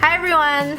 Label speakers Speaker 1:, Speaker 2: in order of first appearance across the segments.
Speaker 1: Hi everyone!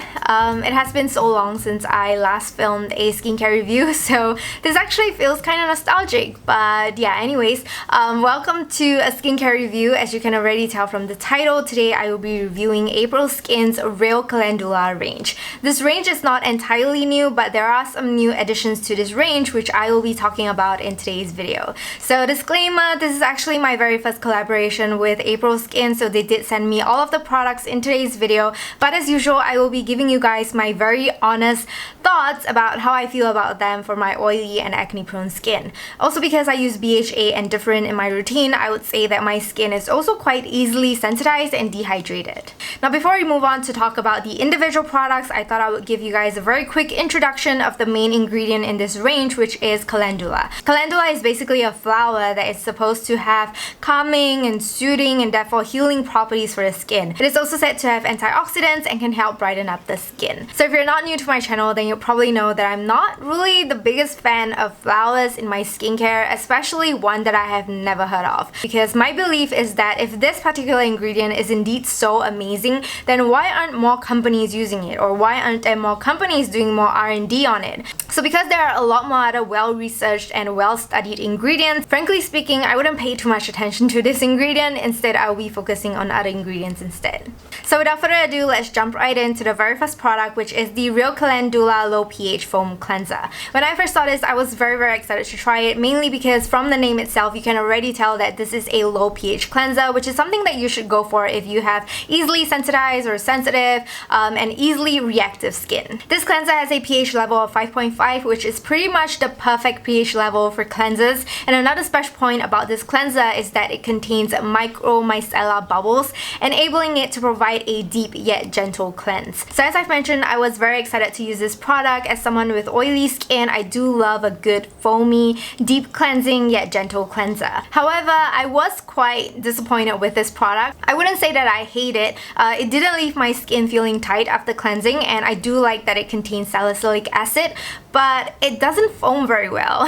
Speaker 1: It has been so long since I last filmed a skincare review, so this actually feels kind of nostalgic. But yeah, anyways, welcome to a skincare review. As you can already tell from the title, today I will be reviewing April Skin's Real Calendula range. This range is not entirely new, but there are some new additions to this range which I will be talking about in today's video. So disclaimer, this is actually my very first collaboration with April Skin, so they did send me all of the products in today's video, but as usual, I will be giving you guys my very honest thoughts about how I feel about them for my oily and acne prone skin. Also, because I use BHA and thatxxrin in my routine, I would say that my skin is also quite easily sensitized and dehydrated. Now before we move on to talk about the individual products, I thought I would give you guys a very quick introduction of the main ingredient in this range, which is Calendula. Calendula is basically a flower that is supposed to have calming and soothing and therefore healing properties for the skin. It is also said to have antioxidants and can help brighten up the skin. So if you're not new to my channel, then you'll probably know that I'm not really the biggest fan of flowers in my skincare, especially one that I have never heard of. Because my belief is that if this particular ingredient is indeed so amazing, then why aren't more companies using it? Or why aren't there more companies doing more R&D on it? So because there are a lot more other well-researched and well-studied ingredients, frankly speaking, I wouldn't pay too much attention to this ingredient. Instead, I'll be focusing on other ingredients instead. So without further ado, let's jump right into the very first product, which is the Real Calendula Low pH Foam Cleanser. When I first saw this, I was very excited to try it, mainly because from the name itself, you can already tell that this is a low pH cleanser, which is something that you should go for if you have easily sensitized or sensitive and easily reactive skin. This cleanser has a pH level of 5.5, which is pretty much the perfect pH level for cleansers. And another special point about this cleanser is that it contains micro micellar bubbles, enabling it to provide a deep yet gentle cleanse. So as I've mentioned, I was very excited to use this product. As someone with oily skin, I do love a good foamy, deep cleansing yet gentle cleanser. However, I was quite disappointed with this product. I wouldn't say that I hate it. It didn't leave my skin feeling tight after cleansing, and I do like that it contains salicylic acid, but it doesn't foam very well.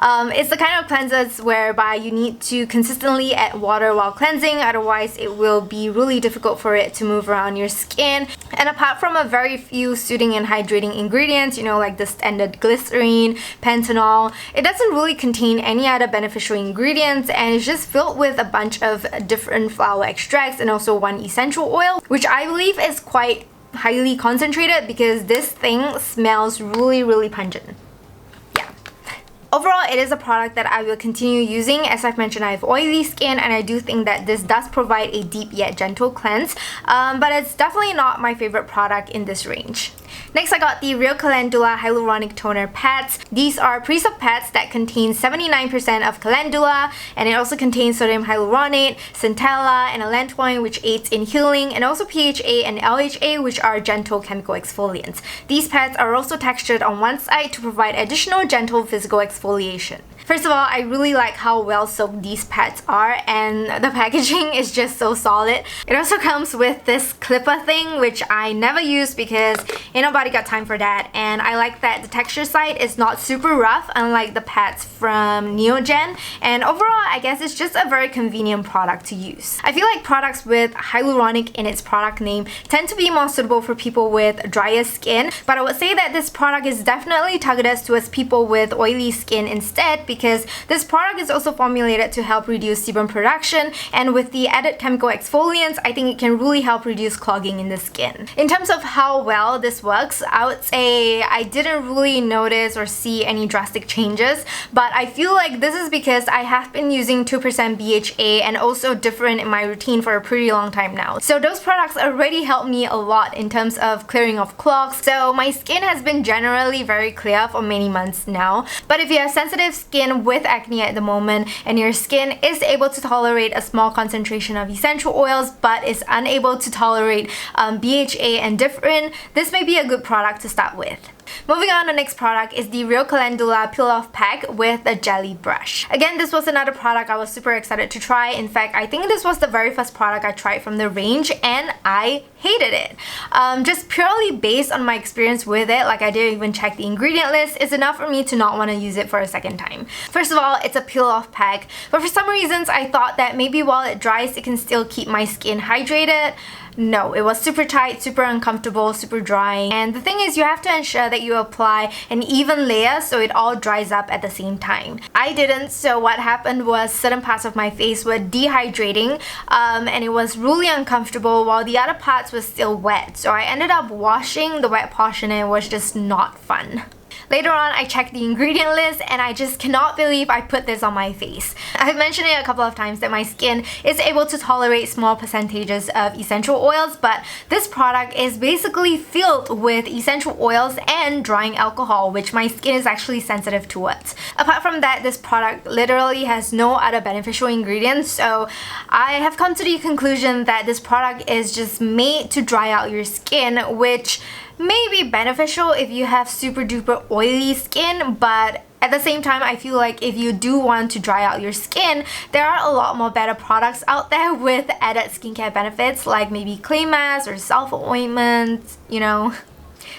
Speaker 1: It's the kind of cleansers whereby you need to consistently add water while cleansing, otherwise it will be really difficult for it to move around your skin. And apart from a very few soothing and hydrating ingredients, you know, like the standard glycerin, panthenol, it doesn't really contain any other beneficial ingredients, and it's just filled with a bunch of different flower extracts and also one essential oil, which I believe is quite highly concentrated because this thing smells really pungent. Overall, it is a product that I will continue using. As I've mentioned, I have oily skin, and I do think that this does provide a deep yet gentle cleanse, but it's definitely not my favorite product in this range. Next, I got the Real Calendula Hyaluronic Toner Pads. These are pre-soaked pads that contain 79% of calendula, and it also contains sodium hyaluronate, centella, and allantoin, which aids in healing, and also PHA and LHA, which are gentle chemical exfoliants. These pads are also textured on one side to provide additional gentle physical exfoliation. First of all, I really like how well soaked these pads are, and the packaging is just so solid. It also comes with this clipper thing, which I never use because ain't nobody got time for that, and I like that the texture side is not super rough, unlike the pads from Neogen, and overall I guess it's just a very convenient product to use. I feel like products with hyaluronic in its product name tend to be more suitable for people with drier skin, but I would say that this product is definitely targeted towards people with oily skin instead, because this product is also formulated to help reduce sebum production, and with the added chemical exfoliants, I think it can really help reduce clogging in the skin. In terms of how well this works, I would say I didn't really notice or see any drastic changes, but I feel like this is because I have been using 2% BHA and also thatxxrin in my routine for a pretty long time now. So those products already helped me a lot in terms of clearing of clogs, so my skin has been generally very clear for many months now. But if you have sensitive skin with acne at the moment, and your skin is able to tolerate a small concentration of essential oils but is unable to tolerate BHA and thatxxrin, this may be a good product to start with. Moving on, the next product is the Real Calendula Peel-Off Pack with a jelly brush. Again, this was another product I was super excited to try. In fact, I think this was the very first product I tried from the range, and I hated it. Just purely based on my experience with it, like I didn't even check the ingredient list, is enough for me to not want to use it for a second time. First of all, it's a peel-off pack, but for some reasons I thought that maybe while it dries, it can still keep my skin hydrated. No, it was super tight, super uncomfortable, super drying. And the thing is, you have to ensure that you apply an even layer so it all dries up at the same time. I didn't, so what happened was certain parts of my face were dehydrating and it was really uncomfortable while the other parts were still wet. So I ended up washing the wet portion and it was just not fun. Later on, I checked the ingredient list and I just cannot believe I put this on my face. I've mentioned it a couple of times that my skin is able to tolerate small percentages of essential oils, but this product is basically filled with essential oils and drying alcohol, which my skin is actually sensitive towards. Apart from that, this product literally has no other beneficial ingredients, so I have come to the conclusion that this product is just made to dry out your skin, which may be beneficial if you have super duper oily skin, but at the same time, I feel like if you do want to dry out your skin, there are a lot more better products out there with added skincare benefits, like maybe clay masks or sulfur ointments, you know.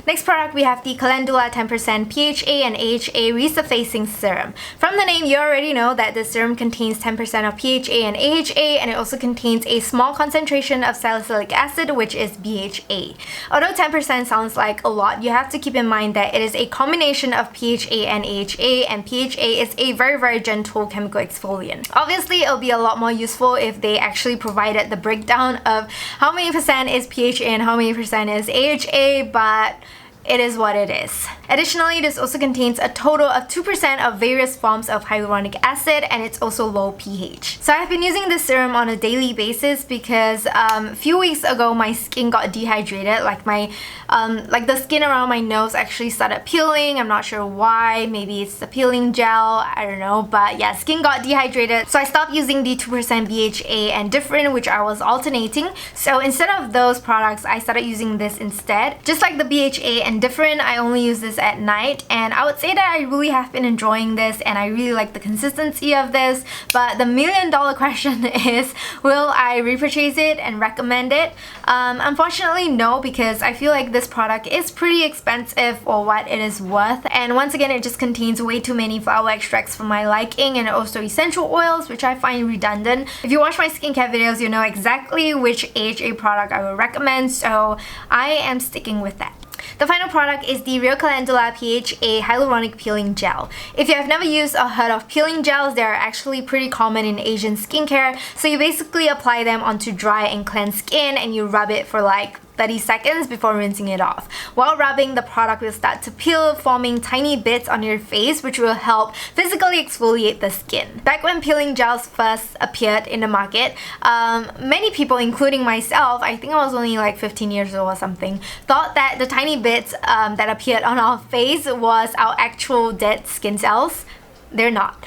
Speaker 1: Next product, we have the Calendula 10% PHA and AHA Resurfacing Serum. From the name, you already know that the serum contains 10% of PHA and AHA, and it also contains a small concentration of salicylic acid, which is BHA. Although 10% sounds like a lot, you have to keep in mind that it is a combination of PHA and AHA, and PHA is a very, very gentle chemical exfoliant. Obviously, it'll be a lot more useful if they actually provided the breakdown of how many percent is PHA and how many percent is AHA, but it is what it is. Additionally, this also contains a total of 2% of various forms of hyaluronic acid, and it's also low pH. So I've been using this serum on a daily basis because a few weeks ago my skin got dehydrated, like the skin around my nose actually started peeling. I'm not sure why, maybe it's the peeling gel, I don't know, but yeah, skin got dehydrated. So I stopped using the 2% BHA and thatxxrin, which I was alternating. So instead of those products, I started using this instead. Just like the BHA and thatxxrin, I only use this at night, and I would say that I really have been enjoying this and I really like the consistency of this. But the million-dollar question is, will I repurchase it and recommend it? Unfortunately, no, because I feel like this product is pretty expensive for what it is worth, and once again, it just contains way too many flower extracts for my liking and also essential oils, which I find redundant. If you watch my skincare videos, you know exactly which AHA product I will recommend, so I am sticking with that. The final product is the Real Calendula PH Hyaluronic Peeling Gel. If you have never used or heard of peeling gels, they are actually pretty common in Asian skincare. So you basically apply them onto dry and cleansed skin and you rub it for like 30 seconds before rinsing it off. While rubbing, the product will start to peel, forming tiny bits on your face, which will help physically exfoliate the skin. Back when peeling gels first appeared in the market, many people, including myself, I think I was only like 15 years old or something, thought that the tiny bits that appeared on our face was our actual dead skin cells. They're not.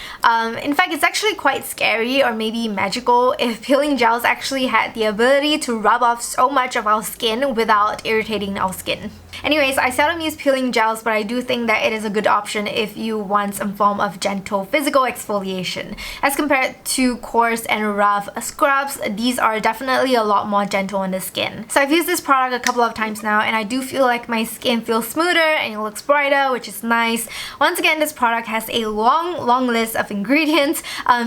Speaker 1: In fact, it's actually quite scary or maybe magical if peeling gels actually had the ability to rub off so much of our skin without irritating our skin. Anyways, I seldom use peeling gels, but I do think that it is a good option if you want some form of gentle physical exfoliation. As compared to coarse and rough scrubs, these are definitely a lot more gentle on the skin. So I've used this product a couple of times now, and I do feel like my skin feels smoother and it looks brighter, which is nice. Once again, this product has a long list of ingredients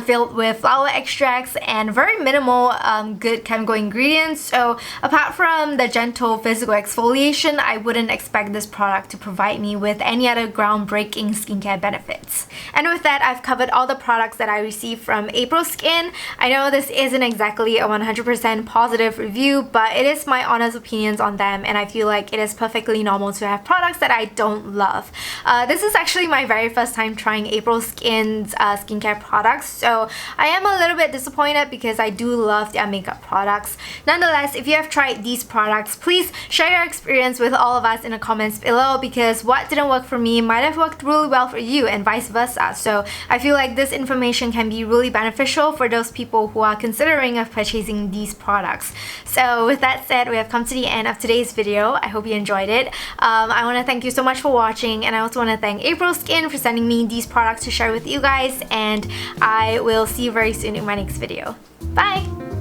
Speaker 1: filled with flower extracts and very minimal good chemical ingredients. So apart from the gentle physical exfoliation, I wouldn't expect this product to provide me with any other groundbreaking skincare benefits. And with that, I've covered all the products that I received from April Skin. I know this isn't exactly a 100% positive review, but it is my honest opinions on them, and I feel like it is perfectly normal to have products that I don't love. This is actually my very first time trying April Skin's skincare products, so I am a little bit disappointed because I do love their makeup products. Nonetheless, if you have tried these products, please share your experience with all of us in the comments below, because what didn't work for me might have worked really well for you and vice versa. So I feel like this information can be really beneficial for those people who are considering of purchasing these products. So with that said, we have come to the end of today's video. I hope you enjoyed it. I want to thank you so much for watching, and I also want to thank April Skin for sending me these products to share with you guys, and I will see you very soon in my next video. Bye!